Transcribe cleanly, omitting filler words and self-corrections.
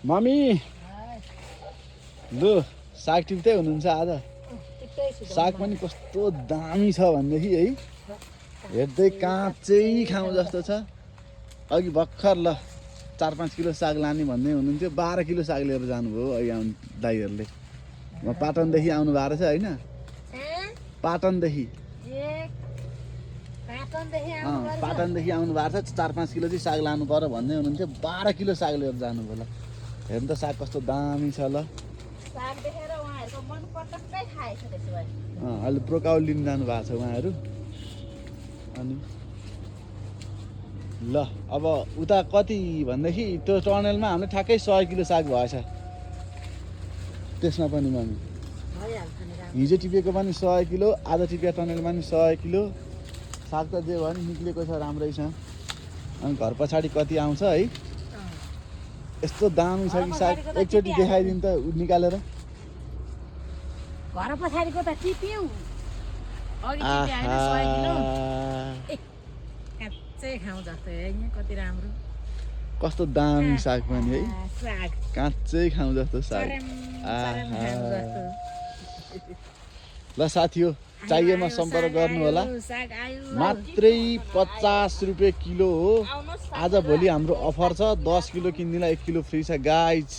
mummy लु साग टिप्दै हुनुहुन्छ आज साग पनि कस्तो दामी छ भनेदेखि है हेर्दै काँचै खाउँ जस्तो छ अघि भर्खर ल 4-5 किलो साग लाने भन्दै हुनुहुन्थ्यो 12 किलो साग लिएर जानुभयो अहिले आउनु दाइहरूले म पाटनदेखि आउनु भएको रहेछ होइन पाटनदेखि पाटनदेखि आउनु भएको छ 4-5 किलो चाहिँ साग लानु पर्यो भन्दै हुनुहुन्थ्यो 12 किलो साग लिएर जानुभयो ल हेर्नु त साग कस्तो दामी छ ल अहिले प्रोकाउ लिन जानु भएको छ उहाँहरू अनि ल अब उता कति भनेदेखि त्यो टनलमा हामीले ठ्याक्कै 100 किलो साग भएछ त्यसमा पनि मम्मी हिजो टिपेको पनि 100 किलो आज टिपेको टनलमा पनि 100 किलो साग त जे भयो नि निक्लेको छ राम्रै छ अनि घर पछाडि कति आउँछ है यस्तो दामी छ कि साग एकचोटि देखाइदिनु त निकालेर घर पछाडिको त टिप्यौ अघि टिप्यो हैन 100 किलो काच्चै खाउँ जस्तो है कति राम्रो कस्तो दामी साग पनि है साग काच्चै खाउँ जस्तो साग ल साथीहो चाहिएमा सम्पर्क गर्नु होला मात्रै 50 रुपैयाँ किलो हो आज भोलि हाम्रो अफर छ 10 किलो किन्दिला 1 किलो फ्री छ गाइज